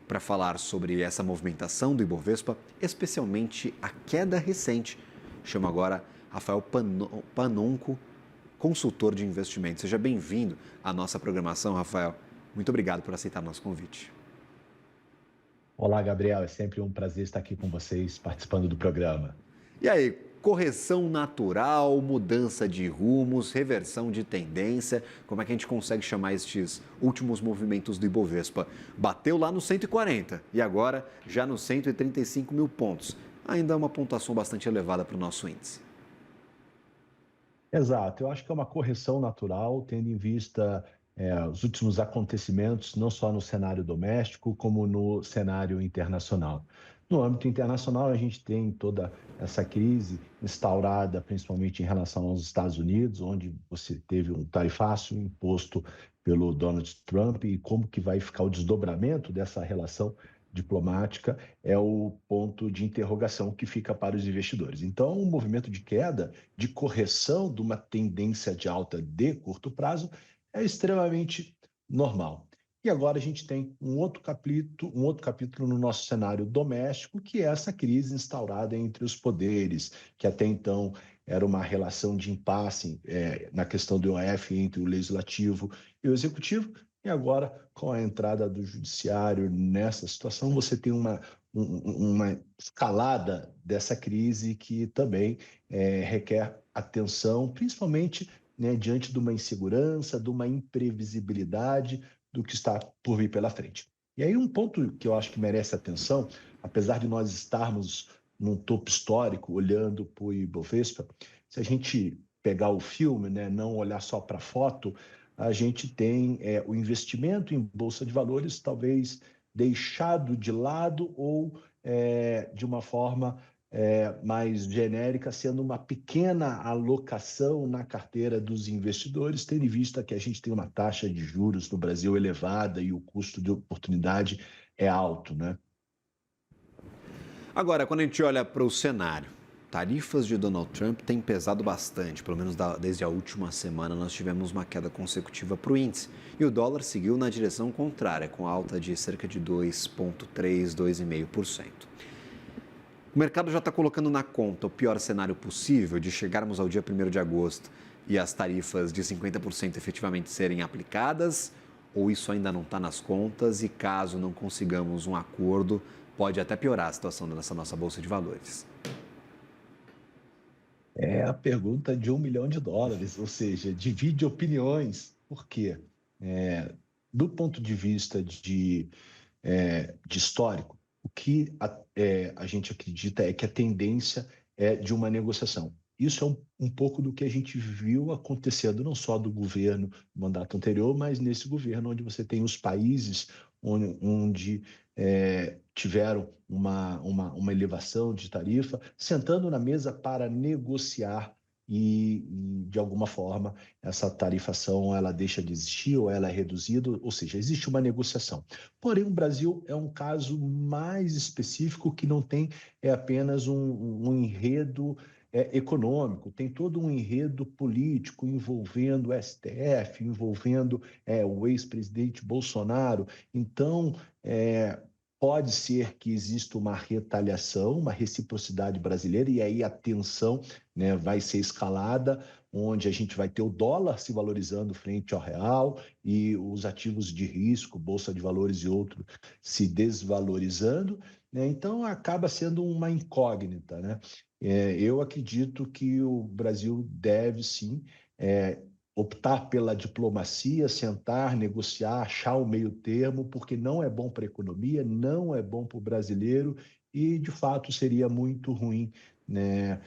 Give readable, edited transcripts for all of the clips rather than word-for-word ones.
Para falar sobre essa movimentação do Ibovespa, especialmente a queda recente. Chamo agora Rafael Panonco, consultor de investimentos. Seja bem-vindo à nossa programação, Rafael. Muito obrigado por aceitar nosso convite. Olá, Gabriel. É sempre um prazer estar aqui com vocês, participando do programa. E aí, correção natural, mudança de rumos, reversão de tendência, como é que a gente consegue chamar estes últimos movimentos do Ibovespa? Bateu lá no 140 e agora já nos 135 mil pontos. Ainda é uma pontuação bastante elevada para o nosso índice. Exato. Eu acho que é uma correção natural, tendo em vista os últimos acontecimentos, não só no cenário doméstico, como no cenário internacional. No âmbito internacional, a gente tem toda essa crise instaurada, principalmente em relação aos Estados Unidos, onde você teve um tarifaço imposto pelo Donald Trump e como que vai ficar o desdobramento dessa relação diplomática é o ponto de interrogação que fica para os investidores. Então, um movimento de queda, de correção de uma tendência de alta de curto prazo, é extremamente normal. E agora a gente tem um outro capítulo no nosso cenário doméstico, que é essa crise instaurada entre os poderes, que até então era uma relação de impasse na questão do IOF entre o legislativo e o executivo, e agora, com a entrada do judiciário nessa situação, você tem uma escalada dessa crise que também requer atenção, principalmente, né, diante de uma insegurança, de uma imprevisibilidade do que está por vir pela frente. E aí um ponto que eu acho que merece atenção, apesar de nós estarmos num topo histórico, olhando para o Ibovespa, se a gente pegar o filme, né, não olhar só para a foto, a gente tem o investimento em bolsa de valores talvez deixado de lado ou de uma forma mais genérica, sendo uma pequena alocação na carteira dos investidores, tendo em vista que a gente tem uma taxa de juros no Brasil elevada e o custo de oportunidade é alto, né? Agora, quando a gente olha para o cenário, tarifas de Donald Trump têm pesado bastante, pelo menos desde a última semana nós tivemos uma queda consecutiva para o índice e o dólar seguiu na direção contrária, com alta de cerca de 2,3%, 2,5%. O mercado já está colocando na conta o pior cenário possível de chegarmos ao dia 1º de agosto e as tarifas de 50% efetivamente serem aplicadas, ou isso ainda não está nas contas e caso não consigamos um acordo, pode até piorar a situação dessa nossa Bolsa de Valores. É a pergunta de US$ 1 milhão, ou seja, divide opiniões. Por quê? Do ponto de vista de histórico, o que a gente acredita é que a tendência é de uma negociação. Isso é um pouco do que a gente viu acontecendo, não só do governo no mandato anterior, mas nesse governo onde você tem os países onde tiveram uma elevação de tarifa, sentando na mesa para negociar e, de alguma forma, essa tarifação ela deixa de existir ou ela é reduzida, ou seja, existe uma negociação. Porém, o Brasil é um caso mais específico que não tem apenas um enredo econômico, tem todo um enredo político envolvendo o STF, envolvendo o ex-presidente Bolsonaro. Então, pode ser que exista uma retaliação, uma reciprocidade brasileira, e aí a tensão, né, vai ser escalada, onde a gente vai ter o dólar se valorizando frente ao real e os ativos de risco, bolsa de valores e outros, se desvalorizando, né? Então acaba sendo uma incógnita, né? Eu acredito que o Brasil deve sim optar pela diplomacia, sentar, negociar, achar o meio termo, porque não é bom para a economia, não é bom para o brasileiro e, de fato, seria muito ruim, né,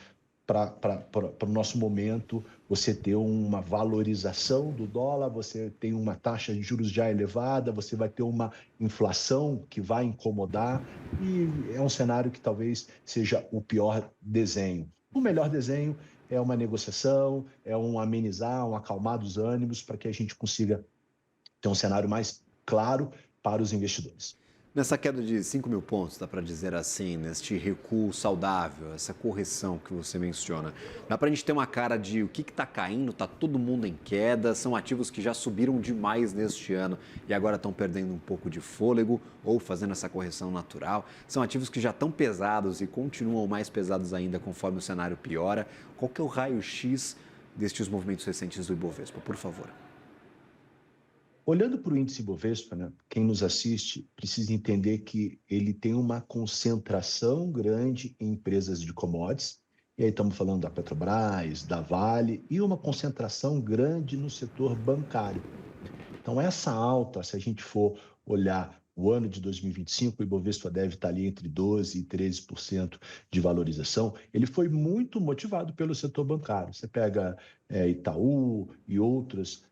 para o nosso momento, você ter uma valorização do dólar, você tem uma taxa de juros já elevada, você vai ter uma inflação que vai incomodar e é um cenário que talvez seja o pior desenho. O melhor desenho é uma negociação, é um amenizar, um acalmar dos ânimos para que a gente consiga ter um cenário mais claro para os investidores. Nessa queda de 5 mil pontos, dá para dizer assim, neste recuo saudável, essa correção que você menciona, dá para a gente ter uma cara de o que está caindo, está todo mundo em queda, são ativos que já subiram demais neste ano e agora estão perdendo um pouco de fôlego ou fazendo essa correção natural, são ativos que já estão pesados e continuam mais pesados ainda conforme o cenário piora. Qual que é o raio-x destes movimentos recentes do Ibovespa, por favor? Olhando para o índice Bovespa, né, quem nos assiste precisa entender que ele tem uma concentração grande em empresas de commodities, e aí estamos falando da Petrobras, da Vale, e uma concentração grande no setor bancário. Então, essa alta, se a gente for olhar o ano de 2025, o Ibovespa deve estar ali entre 12% e 13% de valorização. Ele foi muito motivado pelo setor bancário. Você pega Itaú e outras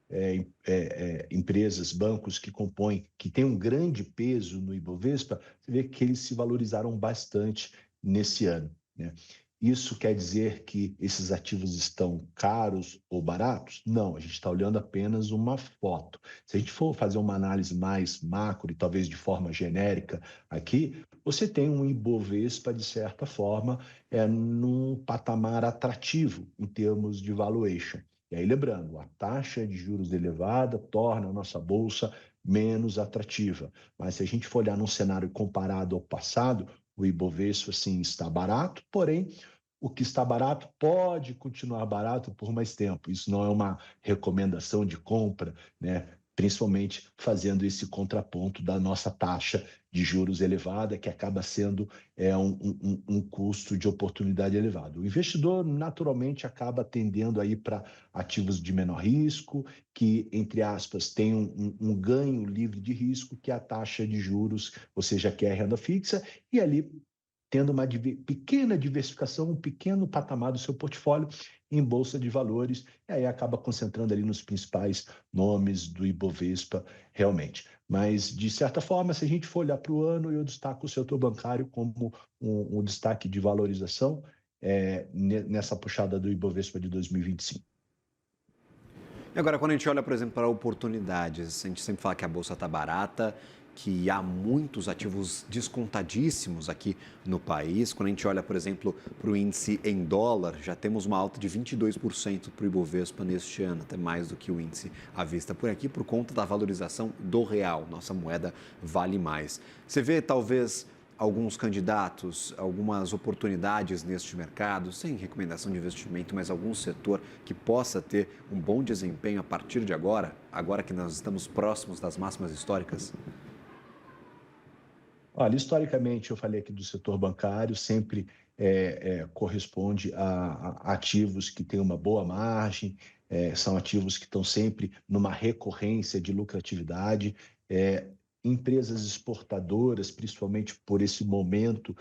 empresas, bancos que compõem, que têm um grande peso no Ibovespa, você vê que eles se valorizaram bastante nesse ano, né? Isso quer dizer que esses ativos estão caros ou baratos? Não, a gente está olhando apenas uma foto. Se a gente for fazer uma análise mais macro e talvez de forma genérica aqui, você tem um Ibovespa, de certa forma, num patamar atrativo em termos de valuation. E aí, lembrando, a taxa de juros elevada torna a nossa bolsa menos atrativa. Mas se a gente for olhar num cenário comparado ao passado, o Ibovespa, sim, está barato, porém, o que está barato pode continuar barato por mais tempo. Isso não é uma recomendação de compra, né? Principalmente fazendo esse contraponto da nossa taxa de juros elevada, que acaba sendo um custo de oportunidade elevado. O investidor, naturalmente, acaba tendendo aí para ativos de menor risco, que, entre aspas, tem um ganho livre de risco, que é a taxa de juros, ou seja, que é a renda fixa, e ali tendo uma pequena diversificação, um pequeno patamar do seu portfólio em bolsa de valores, e aí acaba concentrando ali nos principais nomes do Ibovespa realmente. Mas, de certa forma, se a gente for olhar para o ano, eu destaco o setor bancário como um destaque de valorização nessa puxada do Ibovespa de 2025. E agora, quando a gente olha, por exemplo, para oportunidades, a gente sempre fala que a bolsa está barata, que há muitos ativos descontadíssimos aqui no país. Quando a gente olha, por exemplo, para o índice em dólar, já temos uma alta de 22% para o Ibovespa neste ano, até mais do que o índice à vista por aqui, por conta da valorização do real. Nossa moeda vale mais. Você vê, talvez, alguns candidatos, algumas oportunidades neste mercado, sem recomendação de investimento, mas algum setor que possa ter um bom desempenho a partir de agora, agora que nós estamos próximos das máximas históricas? Olha, historicamente, eu falei aqui do setor bancário, sempre corresponde a ativos que têm uma boa margem, são ativos que estão sempre numa recorrência de lucratividade, empresas exportadoras, principalmente por esse momento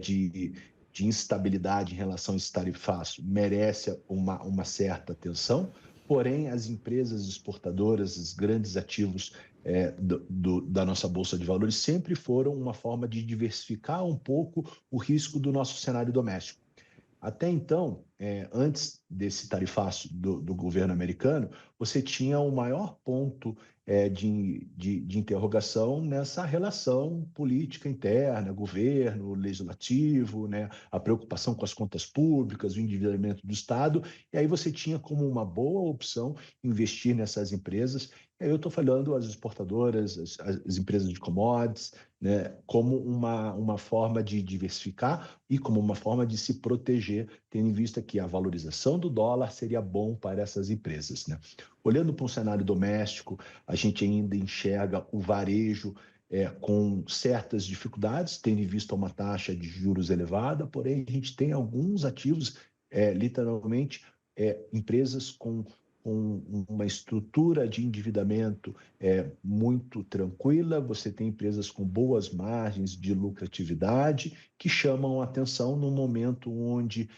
de instabilidade em relação a esse tarifaço, merece uma certa atenção, porém, as empresas exportadoras, os grandes ativos da nossa Bolsa de Valores sempre foram uma forma de diversificar um pouco o risco do nosso cenário doméstico. Até então, antes desse tarifaço do governo americano, você tinha o maior ponto de interrogação nessa relação política interna, governo, legislativo, né, a preocupação com as contas públicas, o endividamento do Estado, e aí você tinha como uma boa opção investir nessas empresas. E aí eu estou falando as exportadoras, as empresas de commodities, né, como uma forma de diversificar e como uma forma de se proteger, tendo em vista que a valorização do dólar seria bom para essas empresas, né? Olhando para um cenário doméstico, a gente ainda enxerga o varejo com certas dificuldades, tendo em vista uma taxa de juros elevada, porém a gente tem alguns ativos, literalmente, empresas com uma estrutura de endividamento muito tranquila, você tem empresas com boas margens de lucratividade que chamam a atenção no momento onde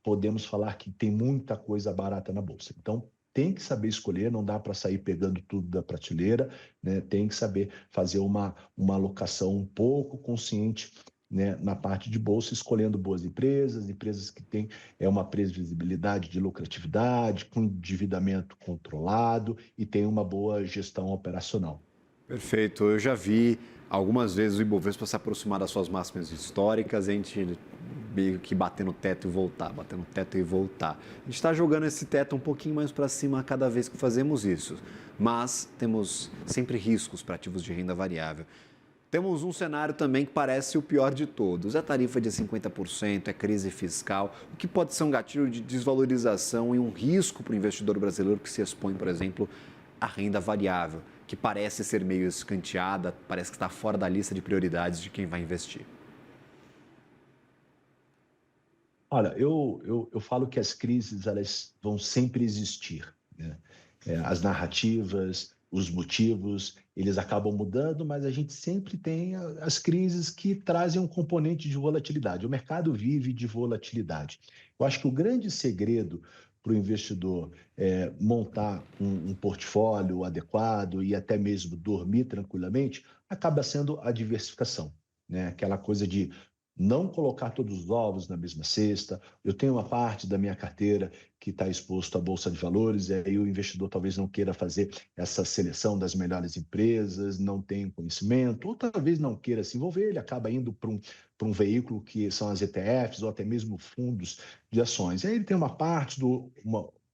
podemos falar que tem muita coisa barata na Bolsa. Então, tem que saber escolher, não dá para sair pegando tudo da prateleira, né? Tem que saber fazer uma alocação um pouco consciente, né, na parte de bolsa, escolhendo boas empresas, empresas que têm uma previsibilidade de lucratividade, com endividamento controlado e tem uma boa gestão operacional. Perfeito. Eu já vi algumas vezes o Ibovespa se aproximar das suas máximas históricas, a gente meio que bater no teto e voltar, bater no teto e voltar. A gente está jogando esse teto um pouquinho mais para cima cada vez que fazemos isso, mas temos sempre riscos para ativos de renda variável. Temos um cenário também que parece o pior de todos. É tarifa de 50%, é crise fiscal, o que pode ser um gatilho de desvalorização e um risco para o investidor brasileiro que se expõe, por exemplo, à renda variável, que parece ser meio escanteada, parece que está fora da lista de prioridades de quem vai investir. Olha, eu falo que as crises elas vão sempre existir, né? As narrativas, os motivos, eles acabam mudando, mas a gente sempre tem as crises que trazem um componente de volatilidade. O mercado vive de volatilidade. Eu acho que o grande segredo para o investidor montar um portfólio adequado e até mesmo dormir tranquilamente acaba sendo a diversificação, né? Aquela coisa de não colocar todos os ovos na mesma cesta. Eu tenho uma parte da minha carteira que está exposto à Bolsa de Valores, e aí o investidor talvez não queira fazer essa seleção das melhores empresas, não tem conhecimento, ou talvez não queira se envolver, ele acaba indo para um veículo que são as ETFs ou até mesmo fundos de ações. E aí ele tem uma parte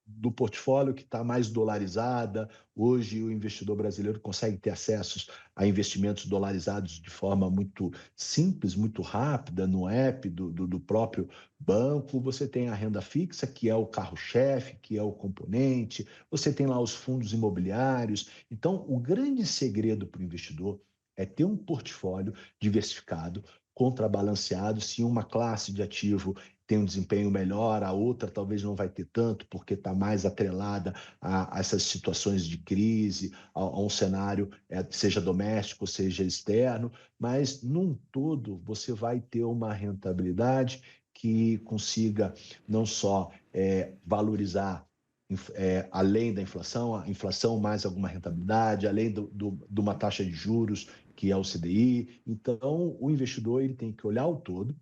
do portfólio que está mais dolarizada. Hoje o investidor brasileiro consegue ter acessos a investimentos dolarizados de forma muito simples, muito rápida, no app do próprio banco. Você tem a renda fixa, que é o carro-chefe, que é o componente, você tem lá os fundos imobiliários. Então, o grande segredo para o investidor é ter um portfólio diversificado, contrabalanceado. Se uma classe de ativo tem um desempenho melhor, a outra talvez não vai ter tanto, porque está mais atrelada a essas situações de crise, a um cenário, seja doméstico, seja externo, mas num todo você vai ter uma rentabilidade que consiga não só valorizar além da inflação, a inflação mais alguma rentabilidade, além de uma taxa de juros, que é o CDI. Então, o investidor ele tem que olhar o todo,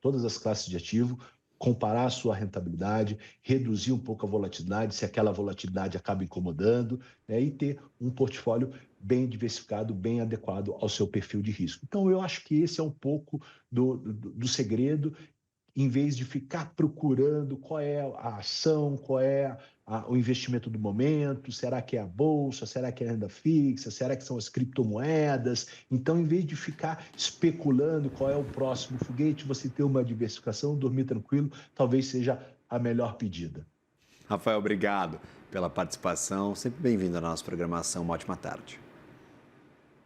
todas as classes de ativo, comparar a sua rentabilidade, reduzir um pouco a volatilidade, se aquela volatilidade acaba incomodando, né, e ter um portfólio bem diversificado, bem adequado ao seu perfil de risco. Então, eu acho que esse é um pouco do segredo, em vez de ficar procurando qual é a ação, qual é o investimento do momento, será que é a bolsa, será que é a renda fixa, será que são as criptomoedas? Então, em vez de ficar especulando qual é o próximo foguete, você ter uma diversificação, dormir tranquilo, talvez seja a melhor pedida. Rafael, obrigado pela participação. Sempre bem-vindo à nossa programação. Uma ótima tarde.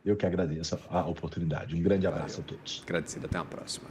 Eu que agradeço a oportunidade. Um grande abraço Valeu. a todos. Agradecido. Até a próxima.